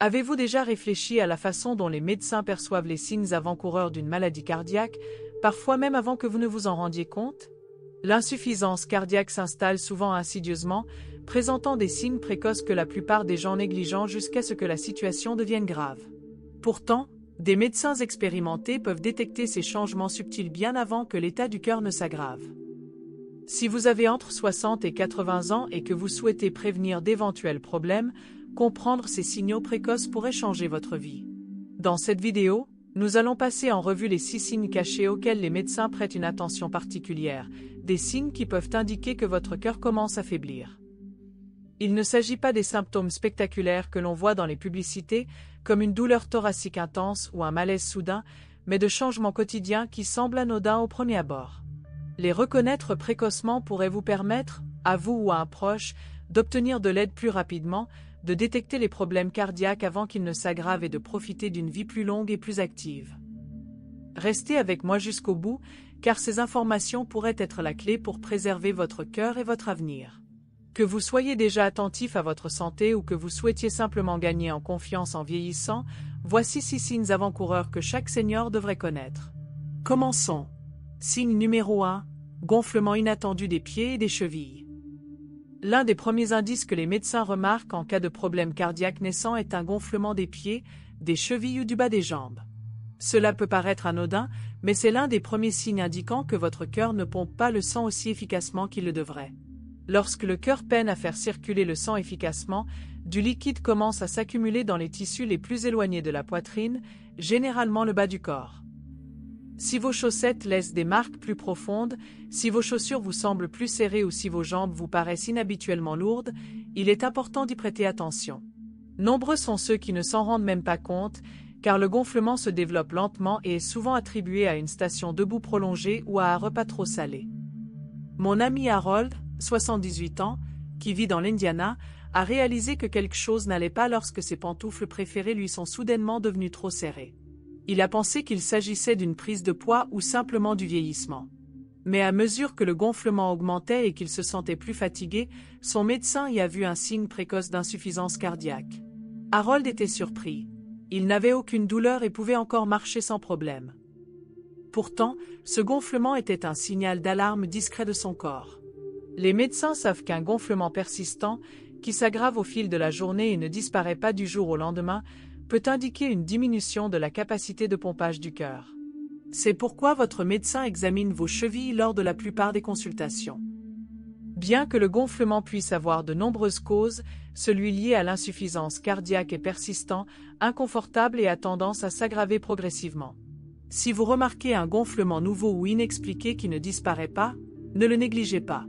Avez-vous déjà réfléchi à la façon dont les médecins perçoivent les signes avant-coureurs d'une maladie cardiaque, parfois même avant que vous ne vous en rendiez compte? L'insuffisance cardiaque s'installe souvent insidieusement, présentant des signes précoces que la plupart des gens négligent jusqu'à ce que la situation devienne grave. Pourtant, des médecins expérimentés peuvent détecter ces changements subtils bien avant que l'état du cœur ne s'aggrave. Si vous avez entre 60 et 80 ans et que vous souhaitez prévenir d'éventuels problèmes, comprendre ces signaux précoces pourrait changer votre vie. Dans cette vidéo, nous allons passer en revue les 6 signes cachés auxquels les médecins prêtent une attention particulière, des signes qui peuvent indiquer que votre cœur commence à faiblir. Il ne s'agit pas des symptômes spectaculaires que l'on voit dans les publicités, comme une douleur thoracique intense ou un malaise soudain, mais de changements quotidiens qui semblent anodins au premier abord. Les reconnaître précocement pourrait vous permettre, à vous ou à un proche, d'obtenir de l'aide plus rapidement, de détecter les problèmes cardiaques avant qu'ils ne s'aggravent et de profiter d'une vie plus longue et plus active. Restez avec moi jusqu'au bout, car ces informations pourraient être la clé pour préserver votre cœur et votre avenir. Que vous soyez déjà attentif à votre santé ou que vous souhaitiez simplement gagner en confiance en vieillissant, voici 6 signes avant-coureurs que chaque senior devrait connaître. Commençons. Signe numéro 1, gonflement inattendu des pieds et des chevilles. L'un des premiers indices que les médecins remarquent en cas de problème cardiaque naissant est un gonflement des pieds, des chevilles ou du bas des jambes. Cela peut paraître anodin, mais c'est l'un des premiers signes indiquant que votre cœur ne pompe pas le sang aussi efficacement qu'il le devrait. Lorsque le cœur peine à faire circuler le sang efficacement, du liquide commence à s'accumuler dans les tissus les plus éloignés de la poitrine, généralement le bas du corps. Si vos chaussettes laissent des marques plus profondes, si vos chaussures vous semblent plus serrées ou si vos jambes vous paraissent inhabituellement lourdes, il est important d'y prêter attention. Nombreux sont ceux qui ne s'en rendent même pas compte, car le gonflement se développe lentement et est souvent attribué à une station debout prolongée ou à un repas trop salé. Mon ami Harold, 78 ans, qui vit dans l'Indiana, a réalisé que quelque chose n'allait pas lorsque ses pantoufles préférées lui sont soudainement devenues trop serrées. Il a pensé qu'il s'agissait d'une prise de poids ou simplement du vieillissement. Mais à mesure que le gonflement augmentait et qu'il se sentait plus fatigué, son médecin y a vu un signe précoce d'insuffisance cardiaque. Harold était surpris. Il n'avait aucune douleur et pouvait encore marcher sans problème. Pourtant, ce gonflement était un signal d'alarme discret de son corps. Les médecins savent qu'un gonflement persistant, qui s'aggrave au fil de la journée et ne disparaît pas du jour au lendemain, peut indiquer une diminution de la capacité de pompage du cœur. C'est pourquoi votre médecin examine vos chevilles lors de la plupart des consultations. Bien que le gonflement puisse avoir de nombreuses causes, celui lié à l'insuffisance cardiaque est persistant, inconfortable et a tendance à s'aggraver progressivement. Si vous remarquez un gonflement nouveau ou inexpliqué qui ne disparaît pas, ne le négligez pas.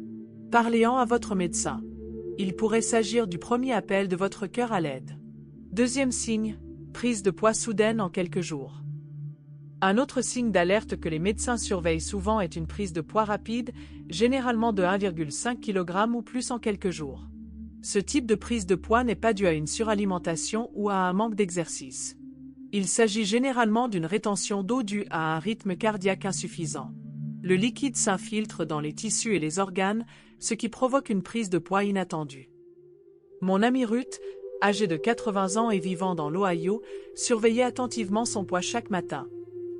Parlez-en à votre médecin. Il pourrait s'agir du premier appel de votre cœur à l'aide. Deuxième signe, prise de poids soudaine en quelques jours. Un autre signe d'alerte que les médecins surveillent souvent est une prise de poids rapide, généralement de 1,5 kg ou plus en quelques jours. Ce type de prise de poids n'est pas dû à une suralimentation ou à un manque d'exercice. Il s'agit généralement d'une rétention d'eau due à un rythme cardiaque insuffisant. Le liquide s'infiltre dans les tissus et les organes, ce qui provoque une prise de poids inattendue. Mon amie Ruth, âgée de 80 ans et vivant dans l'Ohio, surveillait attentivement son poids chaque matin.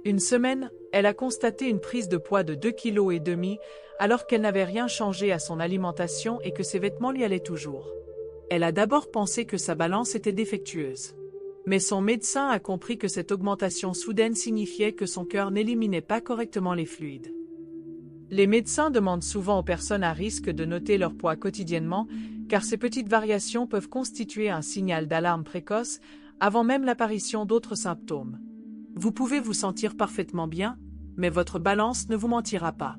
Une semaine, elle a constaté une prise de poids de 2,5 kg, alors qu'elle n'avait rien changé à son alimentation et que ses vêtements lui allaient toujours. Elle a d'abord pensé que sa balance était défectueuse. Mais son médecin a compris que cette augmentation soudaine signifiait que son cœur n'éliminait pas correctement les fluides. Les médecins demandent souvent aux personnes à risque de noter leur poids quotidiennement, car ces petites variations peuvent constituer un signal d'alarme précoce, avant même l'apparition d'autres symptômes. Vous pouvez vous sentir parfaitement bien, mais votre balance ne vous mentira pas.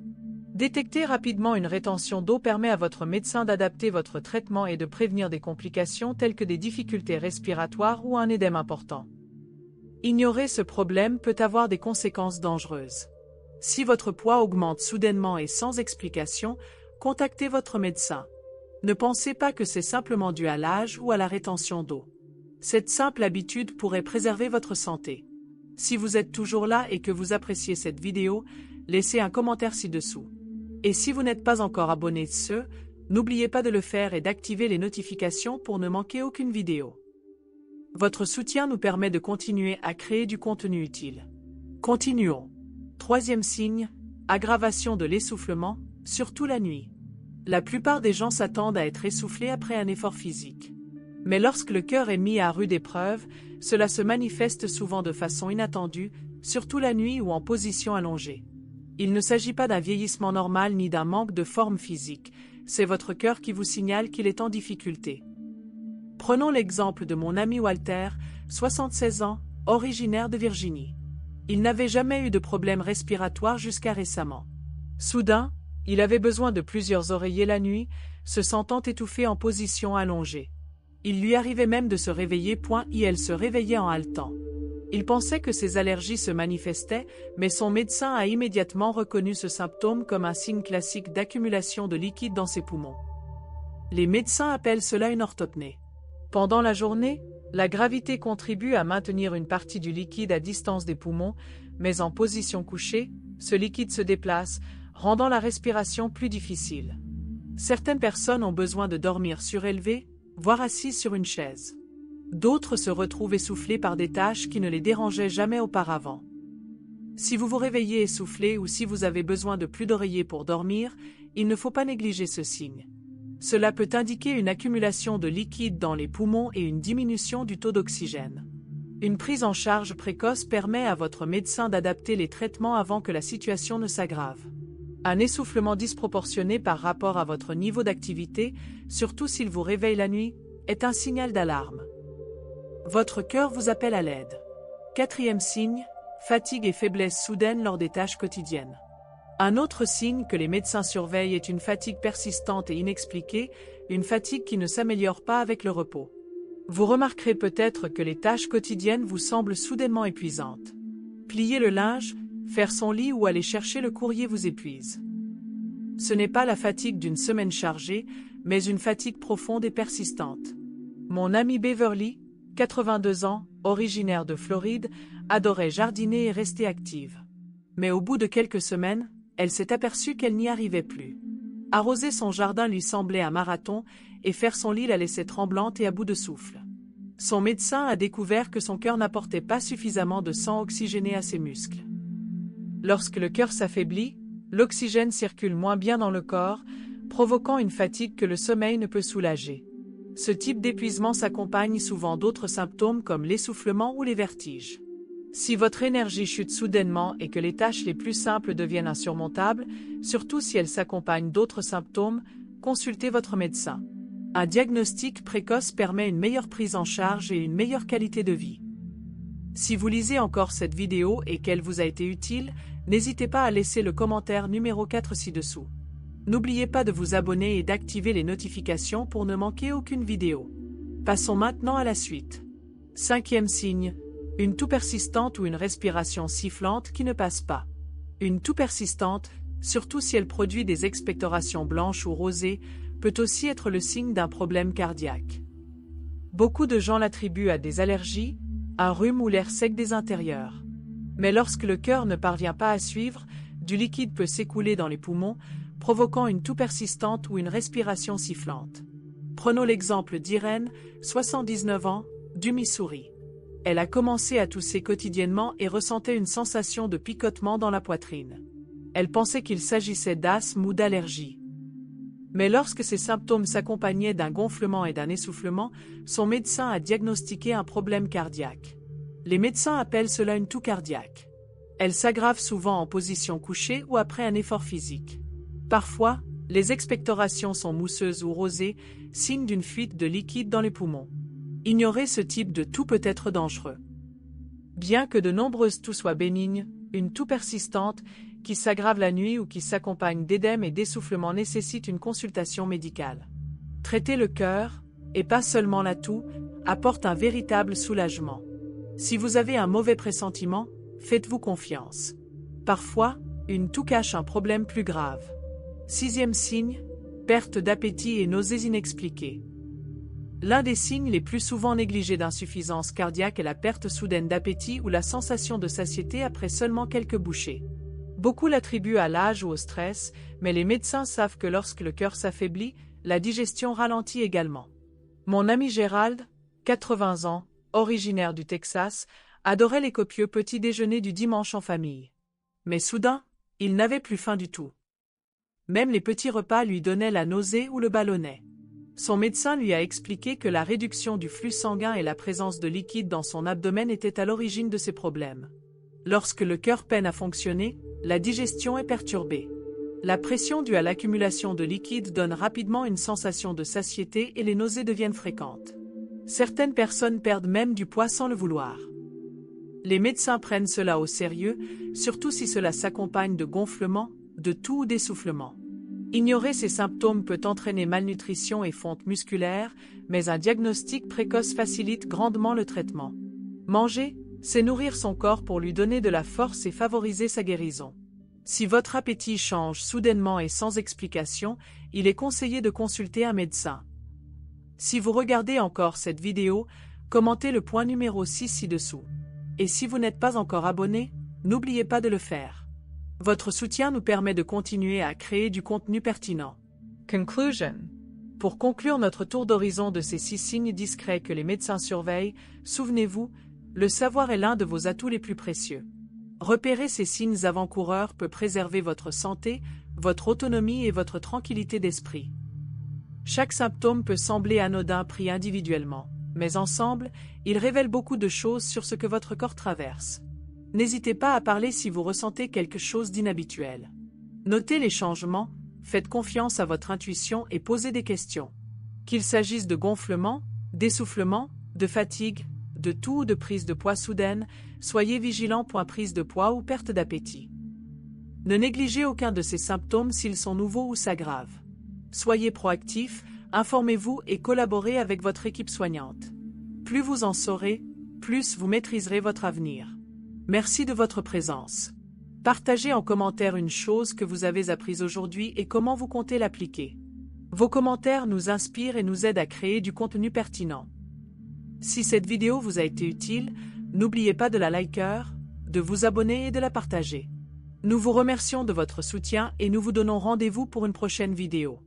Détecter rapidement une rétention d'eau permet à votre médecin d'adapter votre traitement et de prévenir des complications telles que des difficultés respiratoires ou un édème important. Ignorer ce problème peut avoir des conséquences dangereuses. Si votre poids augmente soudainement et sans explication, contactez votre médecin. Ne pensez pas que c'est simplement dû à l'âge ou à la rétention d'eau. Cette simple habitude pourrait préserver votre santé. Si vous êtes toujours là et que vous appréciez cette vidéo, laissez un commentaire ci-dessous. Et si vous n'êtes pas encore abonné, n'oubliez pas de le faire et d'activer les notifications pour ne manquer aucune vidéo. Votre soutien nous permet de continuer à créer du contenu utile. Continuons. Troisième signe, aggravation de l'essoufflement, surtout la nuit. La plupart des gens s'attendent à être essoufflés après un effort physique. Mais lorsque le cœur est mis à rude épreuve, cela se manifeste souvent de façon inattendue, surtout la nuit ou en position allongée. Il ne s'agit pas d'un vieillissement normal ni d'un manque de forme physique, c'est votre cœur qui vous signale qu'il est en difficulté. Prenons l'exemple de mon ami Walter, 76 ans, originaire de Virginie. Il n'avait jamais eu de problème respiratoire jusqu'à récemment. Soudain, il avait besoin de plusieurs oreillers la nuit, se sentant étouffé en position allongée. Il lui arrivait même de se réveiller et elle se réveillait en haletant. Il pensait que ses allergies se manifestaient, mais son médecin a immédiatement reconnu ce symptôme comme un signe classique d'accumulation de liquide dans ses poumons. Les médecins appellent cela une orthopnée. Pendant la journée, la gravité contribue à maintenir une partie du liquide à distance des poumons, mais en position couchée, ce liquide se déplace, rendant la respiration plus difficile. Certaines personnes ont besoin de dormir surélevées, voire assises sur une chaise. D'autres se retrouvent essoufflés par des tâches qui ne les dérangeaient jamais auparavant. Si vous vous réveillez essoufflé ou si vous avez besoin de plus d'oreillers pour dormir, il ne faut pas négliger ce signe. Cela peut indiquer une accumulation de liquide dans les poumons et une diminution du taux d'oxygène. Une prise en charge précoce permet à votre médecin d'adapter les traitements avant que la situation ne s'aggrave. Un essoufflement disproportionné par rapport à votre niveau d'activité, surtout s'il vous réveille la nuit, est un signal d'alarme. Votre cœur vous appelle à l'aide. Quatrième signe, fatigue et faiblesse soudaine lors des tâches quotidiennes. Un autre signe que les médecins surveillent est une fatigue persistante et inexpliquée, une fatigue qui ne s'améliore pas avec le repos. Vous remarquerez peut-être que les tâches quotidiennes vous semblent soudainement épuisantes. Plier le linge, faire son lit ou aller chercher le courrier vous épuise. Ce n'est pas la fatigue d'une semaine chargée, mais une fatigue profonde et persistante. Mon amie Beverly, 82 ans, originaire de Floride, adorait jardiner et rester active. Mais au bout de quelques semaines, elle s'est aperçue qu'elle n'y arrivait plus. Arroser son jardin lui semblait un marathon, et faire son lit la laissait tremblante et à bout de souffle. Son médecin a découvert que son cœur n'apportait pas suffisamment de sang oxygéné à ses muscles. Lorsque le cœur s'affaiblit, l'oxygène circule moins bien dans le corps, provoquant une fatigue que le sommeil ne peut soulager. Ce type d'épuisement s'accompagne souvent d'autres symptômes comme l'essoufflement ou les vertiges. Si votre énergie chute soudainement et que les tâches les plus simples deviennent insurmontables, surtout si elles s'accompagnent d'autres symptômes, consultez votre médecin. Un diagnostic précoce permet une meilleure prise en charge et une meilleure qualité de vie. Si vous lisez encore cette vidéo et qu'elle vous a été utile, n'hésitez pas à laisser le commentaire numéro 4 ci-dessous. N'oubliez pas de vous abonner et d'activer les notifications pour ne manquer aucune vidéo. Passons maintenant à la suite. Cinquième signe, une toux persistante ou une respiration sifflante qui ne passe pas. Une toux persistante, surtout si elle produit des expectorations blanches ou rosées, peut aussi être le signe d'un problème cardiaque. Beaucoup de gens l'attribuent à des allergies, un rhume ou l'air sec des intérieurs. Mais lorsque le cœur ne parvient pas à suivre, du liquide peut s'écouler dans les poumons, provoquant une toux persistante ou une respiration sifflante. Prenons l'exemple d'Irène, 79 ans, du Missouri. Elle a commencé à tousser quotidiennement et ressentait une sensation de picotement dans la poitrine. Elle pensait qu'il s'agissait d'asthme ou d'allergie. Mais lorsque ces symptômes s'accompagnaient d'un gonflement et d'un essoufflement, son médecin a diagnostiqué un problème cardiaque. Les médecins appellent cela une toux cardiaque. Elle s'aggrave souvent en position couchée ou après un effort physique. Parfois, les expectorations sont mousseuses ou rosées, signe d'une fuite de liquide dans les poumons. Ignorer ce type de toux peut être dangereux. Bien que de nombreuses toux soient bénignes, une toux persistante, qui s'aggrave la nuit ou qui s'accompagne d'édème et d'essoufflement nécessite une consultation médicale. Traiter le cœur, et pas seulement la toux, apporte un véritable soulagement. Si vous avez un mauvais pressentiment, faites-vous confiance. Parfois, une toux cache un problème plus grave. Sixième signe, perte d'appétit et nausées inexpliquées. L'un des signes les plus souvent négligés d'insuffisance cardiaque est la perte soudaine d'appétit ou la sensation de satiété après seulement quelques bouchées. Beaucoup l'attribuent à l'âge ou au stress, mais les médecins savent que lorsque le cœur s'affaiblit, la digestion ralentit également. Mon ami Gérald, 80 ans, originaire du Texas, adorait les copieux petits déjeuners du dimanche en famille. Mais soudain, il n'avait plus faim du tout. Même les petits repas lui donnaient la nausée ou le ballonnet. Son médecin lui a expliqué que la réduction du flux sanguin et la présence de liquide dans son abdomen étaient à l'origine de ses problèmes. Lorsque le cœur peine à fonctionner, la digestion est perturbée. La pression due à l'accumulation de liquide donne rapidement une sensation de satiété et les nausées deviennent fréquentes. Certaines personnes perdent même du poids sans le vouloir. Les médecins prennent cela au sérieux, surtout si cela s'accompagne de gonflements, de toux ou d'essoufflement. Ignorer ces symptômes peut entraîner malnutrition et fonte musculaire, mais un diagnostic précoce facilite grandement le traitement. Manger, c'est nourrir son corps pour lui donner de la force et favoriser sa guérison. Si votre appétit change soudainement et sans explication, il est conseillé de consulter un médecin. Si vous regardez encore cette vidéo, commentez le point numéro 6 ci-dessous. Et si vous n'êtes pas encore abonné, n'oubliez pas de le faire. Votre soutien nous permet de continuer à créer du contenu pertinent. Conclusion. Pour conclure notre tour d'horizon de ces 6 signes discrets que les médecins surveillent, souvenez-vous, le savoir est l'un de vos atouts les plus précieux. Repérer ces signes avant-coureurs peut préserver votre santé, votre autonomie et votre tranquillité d'esprit. Chaque symptôme peut sembler anodin pris individuellement, mais ensemble, ils révèlent beaucoup de choses sur ce que votre corps traverse. N'hésitez pas à parler si vous ressentez quelque chose d'inhabituel. Notez les changements, faites confiance à votre intuition et posez des questions. Qu'il s'agisse de gonflement, d'essoufflement, de fatigue, de toux ou de prise de poids soudaine, soyez vigilant. Prise de poids ou perte d'appétit. Ne négligez aucun de ces symptômes s'ils sont nouveaux ou s'aggravent. Soyez proactif, informez-vous et collaborez avec votre équipe soignante. Plus vous en saurez, plus vous maîtriserez votre avenir. Merci de votre présence. Partagez en commentaire une chose que vous avez apprise aujourd'hui et comment vous comptez l'appliquer. Vos commentaires nous inspirent et nous aident à créer du contenu pertinent. Si cette vidéo vous a été utile, n'oubliez pas de la liker, de vous abonner et de la partager. Nous vous remercions de votre soutien et nous vous donnons rendez-vous pour une prochaine vidéo.